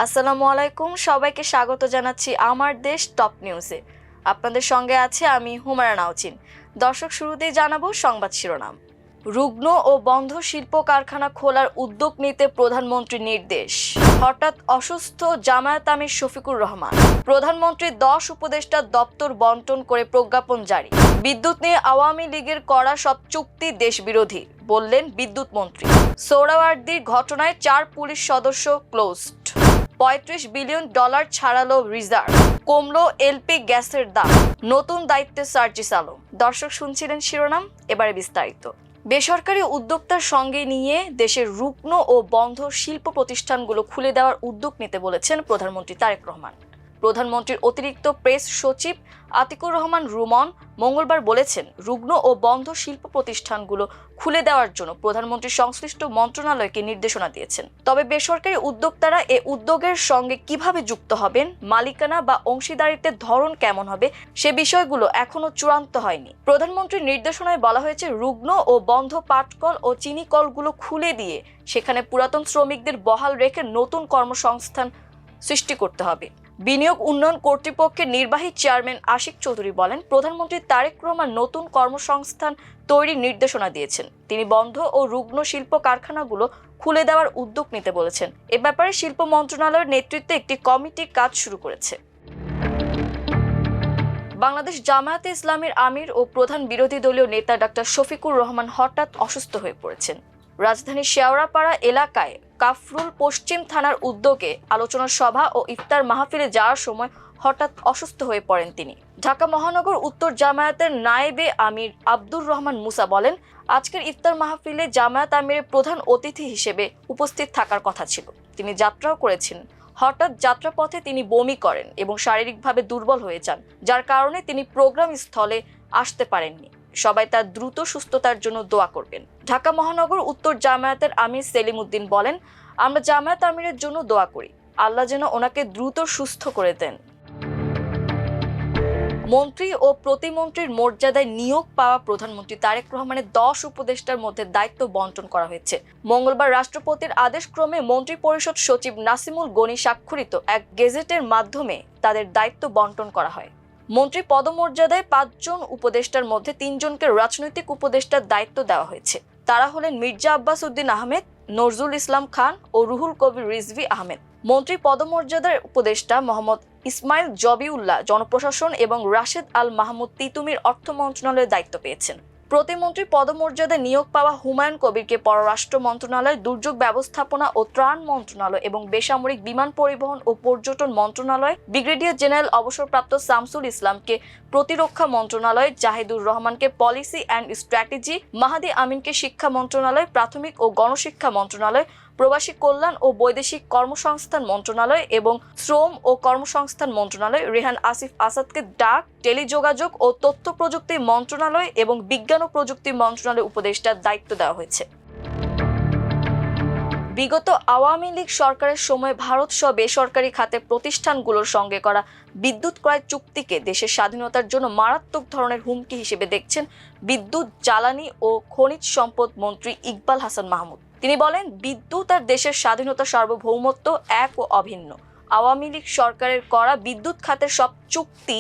আসসালামু আলাইকুম, সবাইকে স্বাগত জানাচ্ছি আমার দেশ টপ নিউজে। আপনাদের সঙ্গে আছে আমি হুমায়রা নাওচিন। দর্শক, শুরুতেই জানাবো সংবাদ শিরোনাম। রুগ্ন ও বন্ধ শিল্প কারখানা খোলার উদ্যোগ নিতে প্রধানমন্ত্রীর নির্দেশ। হঠাৎ অসুস্থ জামায়াত আমির শফিকুর রহমান। প্রধানমন্ত্রীর 10 উপদেষ্টার দপ্তর বন্টন করে প্রজ্ঞাপন জারি। বিদ্যুৎ নিয়ে আওয়ামী লীগের করা সব চুক্তি দেশবিরোধী বললেন বিদ্যুৎ মন্ত্রী। সোহরাওয়ার্দীর ঘটনায় 4 পুলিশ সদস্য ক্লোজড। $35 বিলিয়ন ছাড়ালো রিজার্ভ। কমলো এলপি গ্যাসের দাম। নতুন দায়িত্বে সার্জিস আলম। দর্শক, শুনছিলেন শিরোনাম, এবারে বিস্তারিত। বেসরকারি উদ্যোক্তার সঙ্গে নিয়ে দেশের রুগ্ন ও বন্ধ শিল্প প্রতিষ্ঠানগুলো খুলে দেওয়ার উদ্যোগ নিতে বলেছেন প্রধানমন্ত্রী তারেক রহমান। প্রধানমন্ত্রীর অতিরিক্ত প্রেস সচিব আতিকুর রহমান রুমন মঙ্গলবার বলেছেন, রুগ্ন ও বন্ধ শিল্প প্রতিষ্ঠানগুলো খুলে দেওয়ার জন্য প্রধানমন্ত্রী সংশ্লিষ্ট মন্ত্রণালয়কে নির্দেশনা দিয়েছেন। তবে বেসরকারি উদ্যোক্তারা এ উদ্যোগের সঙ্গে কিভাবে যুক্ত হবেন, মালিকানা বা অংশীদারিত্বের ধরন কেমন হবে, সে বিষয়গুলো এখনো চূড়ান্ত হয়নি। প্রধানমন্ত্রীর নির্দেশনায় বলা হয়েছে, রুগ্ন ও বন্ধ পাটকল ও চিনি কলগুলো খুলে দিয়ে সেখানে পুরাতন শ্রমিকদের বহাল রেখে নতুন কর্মসংস্থান সৃষ্টি করতে হবে। বিনিয়োগ উন্নয়ন কর্তৃপক্ষের নির্বাহী চেয়ারম্যান আশিক চৌধুরী বলেন, প্রধানমন্ত্রী তারেক রহমান নতুন কর্মসংস্থান তৈরির নির্দেশনা দিয়েছেন। তিনি বন্ধ ও রুগ্ন শিল্প কারখানাগুলো খুলে দেওয়ার উদ্যোগ নিতে বলেছেন। এ ব্যাপারে শিল্প মন্ত্রণালয়ের নেতৃত্বে একটি কমিটি কাজ শুরু করেছে। বাংলাদেশ জামায়াতে ইসলামীর আমির ও প্রধান বিরোধী দলীয় নেতা ডক্টর শফিকুর রহমান হঠাৎ অসুস্থ হয়ে পড়েছেন। রাজধানীর শেওড়াপাড়া এলাকায় কাফরুল পশ্চিম থানার উদ্যোগে আলোচনা সভা ও ইফতার মাহফিলে যাওয়ার সময় হঠাৎ অসুস্থ হয়ে পড়েন তিনি। ঢাকা মহানগর উত্তর জামায়াতের নায়েবে আমির আব্দুর রহমান মুসা বলেন, আজকের ইফতার মাহফিলে জামায়াত আমিরের প্রধান অতিথি হিসেবে উপস্থিত থাকার কথা ছিল। তিনি যাত্রাও করেছেন। হঠাৎ যাত্রাপথে তিনি বমি করেন এবং শারীরিকভাবে দুর্বল হয়ে যান, যার কারণে তিনি প্রোগ্রাম স্থলে আসতে পারেননি। সবাই তার দ্রুত সুস্থতার জন্য দোয়া করবেন। ঢাকা মহানগর উত্তর জামায়াতের আমির সেলিম উদ্দিন বলেন, আমরা জামায়াত আমিরের জন্য দোয়া করি, আল্লাহ যেন ওনাকে দ্রুত সুস্থ করে দেন। মন্ত্রী ও প্রতিমন্ত্রীর মর্যাদায় নিয়োগ পাওয়া প্রধানমন্ত্রী তারেক রহমানের 10 উপদেষ্টার মধ্যে দায়িত্ব বন্টন করা হয়েছে। মঙ্গলবার রাষ্ট্রপতির আদেশক্রমে মন্ত্রী পরিষদ সচিব নাসিমুল গনি স্বাক্ষরিত এক গেজেটের মাধ্যমে তাদের দায়িত্ব বন্টন করা হয়। মন্ত্রী পদমর্যাদায় 5 জন উপদেষ্টার মধ্যে 3 জনকে রাজনৈতিক উপদেষ্টার দায়িত্ব দেওয়া হয়েছে। তারা হলেন মির্জা আব্বাস উদ্দিন আহমেদ, নজরুল ইসলাম খান ও রুহুল কবির রিজভী আহমেদ। মন্ত্রী পদমর্যাদার উপদেষ্টা মোহাম্মদ ইসমাইল জবিউল্লাহ জনপ্রশাসন এবং রাশেদ আল মাহমুদ তিতুমির অর্থ মন্ত্রণালয়ের দায়িত্ব পেয়েছেন। প্রতিমন্ত্রী পদমর্যাদায় নিয়োগ পাওয়া হুমায়ুন কবিরকে পররাষ্ট্র মন্ত্রণালয়, দুর্যোগ ব্যবস্থাপনা ও ত্রাণ মন্ত্রণালয় এবং বেসামরিক বিমান পরিবহন ও পর্যটন মন্ত্রণালয়, ব্রিগেডিয়ার জেনারেল অবসরপ্রাপ্ত শামসুল ইসলামকে প্রতিরক্ষা মন্ত্রণালয়, জাহিদুর রহমানকে পলিসি অ্যান্ড স্ট্র্যাটেজি, মাহাদি আমিনকে শিক্ষা মন্ত্রণালয়, প্রাথমিক ও গণশিক্ষা মন্ত্রণালয়, প্রবাসী কল্যাণ ও বৈদেশিক কর্মসংস্থান মন্ত্রণালয় এবং শ্রম ও কর্মসংস্থান মন্ত্রণালয়, রেহান আসিফ আসাদকে ডাক, টেলিযোগাযোগ ও তথ্য প্রযুক্তি মন্ত্রণালয় এবং বিজ্ঞান ও প্রযুক্তি মন্ত্রণালয় উপদেষ্টার দায়িত্ব দেওয়া হয়েছে। বিগত আওয়ামী লীগ সরকারের সময় ভারত সহ বেসরকারি খাতের প্রতিষ্ঠানগুলোর সঙ্গে করা বিদ্যুৎ ক্রয় চুক্তিকে দেশের স্বাধীনতার জন্য মারাত্মক ধরনের হুমকি হিসেবে দেখছেন বিদ্যুৎ, জ্বালানি ও খনিজ সম্পদ মন্ত্রী ইকবাল হাসান মাহমুদ। তিনি বলেন, বিদ্যুৎ আর দেশের স্বাধীনতা, সার্বভৌমত্ব এক ও অভিন্ন। আওয়ামী লীগ সরকারের করা বিদ্যুৎ খাতের সব চুক্তি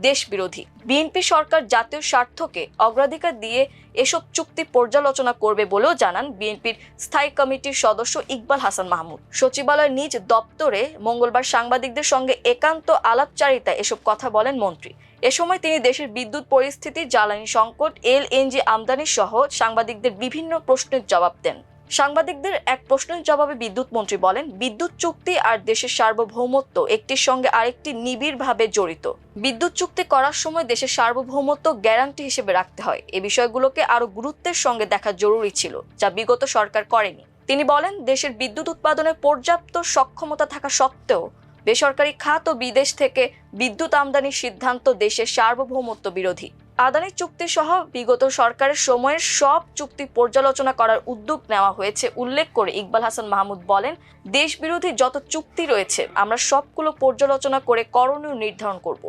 দেশ বিরোধী। বিএনপি সরকার জাতীয় স্বার্থকে অগ্রাধিকার দিয়ে এসব চুক্তি পর্যালোচনা করবে বলেও জানান বিএনপির স্থায়ী কমিটির সদস্য ইকবাল হাসান মাহমুদ। সচিবালয়ের নিজ দপ্তরে মঙ্গলবার সাংবাদিকদের সঙ্গে একান্ত আলাপচারিতায় এসব কথা বলেন মন্ত্রী। এ সময় তিনি দেশের বিদ্যুৎ পরিস্থিতি, জ্বালানি সংকট, এলএনজি আমদানি সহ সাংবাদিকদের বিভিন্ন প্রশ্নের জবাব দেন। সাংবাদিকদের এক প্রশ্নের জবাবে বিদ্যুৎ মন্ত্রী বলেন, বিদ্যুৎ চুক্তি আর দেশের সার্বভৌমত্ব একটির সঙ্গে আরেকটি নিবিড়ভাবে জড়িত। বিদ্যুৎ চুক্তি করার সময় দেশের সার্বভৌমত্ব গ্যারান্টি হিসেবে রাখতে হয়। এই বিষয়গুলোকে আরো গুরুত্বের সঙ্গে দেখা জরুরি ছিল, যা বিগত সরকার করেনি। তিনি বলেন, দেশের বিদ্যুৎ উৎপাদনে পর্যাপ্ত সক্ষমতা থাকা সত্ত্বেও বেসরকারি খাত ও বিদেশ থেকে বিদ্যুৎ আমদানির সিদ্ধান্ত দেশের সার্বভৌমত্ব বিরোধী। আদানি চুক্তি সহ বিগত সরকারের সময়ের সব চুক্তি পর্যালোচনা করার উদ্যোগ নেওয়া হয়েছে উল্লেখ করে ইকবাল হাসান মাহমুদ বলেন, দেশ বিরোধী যত চুক্তি রয়েছে আমরা সবগুলো পর্যালোচনা করে করণীয় নির্ধারণ করব।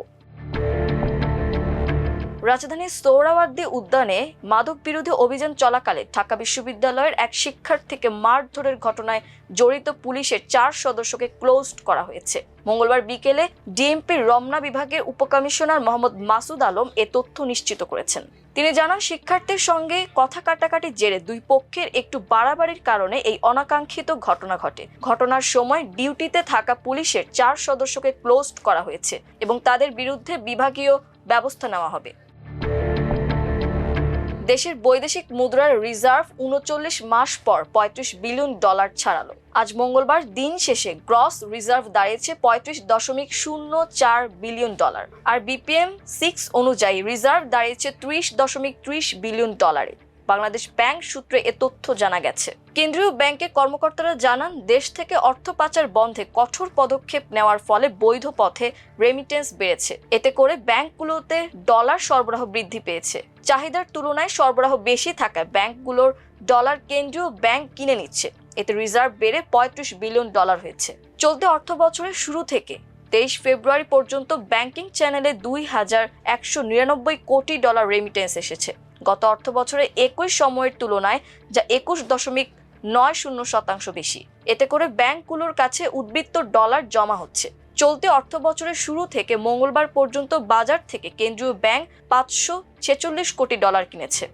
রাজধানীর সোহরাওয়ার্দী উদ্যানে মাদক বিরোধী অভিযান চলাকালে ঢাকা বিশ্ববিদ্যালয়ের এক শিক্ষার্থীকে মারধরের ঘটনায় জড়িত পুলিশের 4 সদস্যকে ক্লোজড করা হয়েছে। মঙ্গলবার বিকেলে ডিএমপির রমনা বিভাগের উপকমিশনার মোহাম্মদ মাসুদ আলম এ তথ্য নিশ্চিত করেছেন। তিনি জানান, শিক্ষার্থীর সঙ্গে কথা কাটাকাটির জেরে দুই পক্ষের একটু বাড়াবাড়ির কারণে এই অনাকাঙ্ক্ষিত ঘটনা ঘটে। ঘটনার সময় ডিউটিতে থাকা পুলিশের 4 সদস্যকে ক্লোজড করা হয়েছে এবং তাদের বিরুদ্ধে বিভাগীয় ব্যবস্থা নেওয়া হবে। দেশের বৈদেশিক মুদ্রার রিজার্ভ ৩৯ মাস পর $৩৫ বিলিয়ন ছাড়ালো। আজ মঙ্গলবার দিন শেষে গ্রস রিজার্ভ দাঁড়িয়েছে $৩৫.04 বিলিয়ন। আর বিপিএম 6 অনুযায়ী রিজার্ভ দাঁড়িয়েছে $৩০.30 বিলিয়ন। বাংলাদেশ ব্যাংক সূত্রে এ তথ্য জানা গেছে। কেন্দ্রীয় ব্যাংকের কর্মকর্তারা জানান, দেশ থেকে অর্থ পাচার বন্ধে কঠোর পদক্ষেপ নেওয়ার ফলে বৈধ পথে রেমিটেন্স বেড়েছে। এতে করে ব্যাংকগুলোতে ডলার সরবরাহ বৃদ্ধি পেয়েছে। চাহিদার তুলনায় সরবরাহ বেশি থাকায় ব্যাংকগুলোর ডলার কেন্দ্রীয় ব্যাংক কিনে নিচ্ছে। এতে রিজার্ভ বেড়ে $৩৫ বিলিয়ন হয়েছে। চলতি অর্থ বছরের শুরু থেকে 23 ফেব্রুয়ারি পর্যন্ত ব্যাংকিং চ্যানেলে $2,199 কোটি রেমিটেন্স এসেছে। গত অর্থ বছরে একই সময়ের তুলনায় যা 21.90% বেশি। এতে করে ব্যাংকগুলোর কাছে উদ্বৃত্ত ডলার জমা হচ্ছে। চলতি অর্থ বছরের শুরু থেকে মঙ্গলবার পর্যন্ত বাজার থেকে কেন্দ্রীয় ব্যাংক $546 কোটি কিনেছে।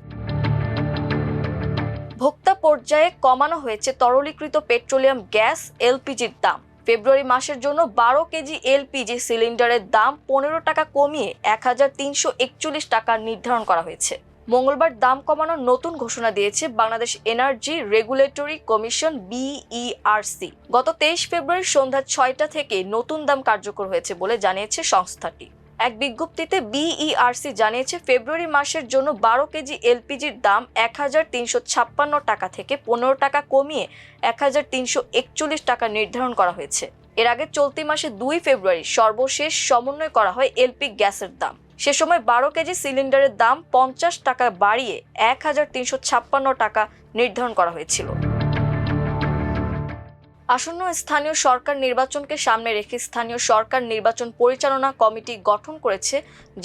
ভোক্তা পর্যায়ে কমানো হয়েছে তরলীকৃত পেট্রোলিয়াম গ্যাস এলপিজির দাম। ফেব্রুয়ারি মাসের জন্য 12 কেজি এলপিজি সিলিন্ডারের দাম 15 টাকা কমিয়ে 1341 টাকা নির্ধারণ করা হয়েছে। মঙ্গলবার দাম কমানোর নতুন ঘোষণা দিয়েছে Bangladesh energy regulatory commission BERC. গত 23 ফেব্রুয়ারি সন্ধ্যা 6টা থেকে নতুন দাম কার্যকর হয়েছে বলে জানিয়েছে সংস্থাটি। এক বিজ্ঞপ্তিতে বিইআরসি জানিয়েছে, ফেব্রুয়ারি মাসের জন্য 12 কেজি এলপিজির দাম 1356 টাকা থেকে 15 টাকা কমিয়ে 1341 টাকা নির্ধারণ করা হয়েছে। এর আগে চলতি মাসে 2 ফেব্রুয়ারি সর্বশেষ সমন্বয় করা হয় এলপি গ্যাসের দাম। সে সময় 12 কেজি সিলিন্ডারের দাম 50 টাকা বাড়িয়ে 1356 টাকা নির্ধারণ করা হয়েছিল। আসন্ন স্থানীয় সরকার নির্বাচনকে সামনে রেখে স্থানীয় সরকার নির্বাচন পরিচালনা কমিটি গঠন করেছে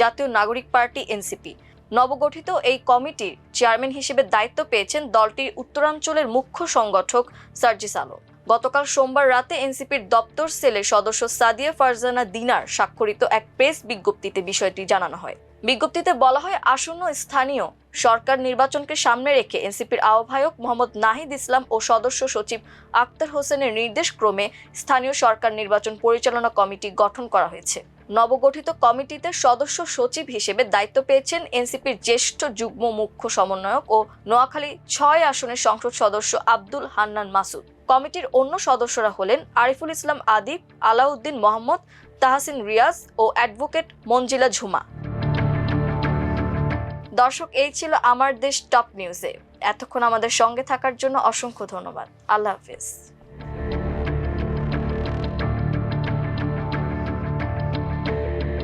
জাতীয় নাগরিক পার্টি এনসিপি। নবগঠিত এই কমিটির চেয়ারম্যান হিসেবে দায়িত্ব পেয়েছেন দলটির উত্তরাঞ্চলের মুখ্য সংগঠক সার্জিস আলম। গতকাল সোমবার রাতে এনসিপির দপ্তর সেলের সদস্য সাদিয়া ফারজানা দিনার স্বাক্ষরিত এক প্রেস বিজ্ঞপ্তিতে বিষয়টি জানানো হয়। বিজ্ঞপ্তিতে বলা হয়, আসন্ন স্থানীয় সরকার নির্বাচনকে সামনে রেখে এনসিপির আহ্বায়ক মোহাম্মদ নাহিদ ইসলাম ও সদস্য সচিব আক্তার হোসেনের নির্দেশ ক্রমে স্থানীয় সরকার নির্বাচন পরিচালনা কমিটি গঠন করা হয়েছে। নবগঠিত কমিটিতে সদস্য সচিব হিসেবে দায়িত্ব পেয়েছেন এনসিপির জ্যেষ্ঠ যুগ্ম মুখ্য সমন্বয়ক ও নোয়াখালী 6 আসনের সংসদ সদস্য আব্দুল হান্নান মাসুদ। কমিটির অন্য সদস্যরা হলেন আরিফুল ইসলাম আদিব, আলাউদ্দিন মোহাম্মদ, তাহসিন রিয়াজ ও অ্যাডভোকেট মঞ্জিলা ঝুমা। দর্শক, এই ছিল আমার দেশ টপ নিউজে। এতক্ষণ আমাদের সঙ্গে থাকার জন্য অসংখ্য ধন্যবাদ। আল্লাহ হাফেজ।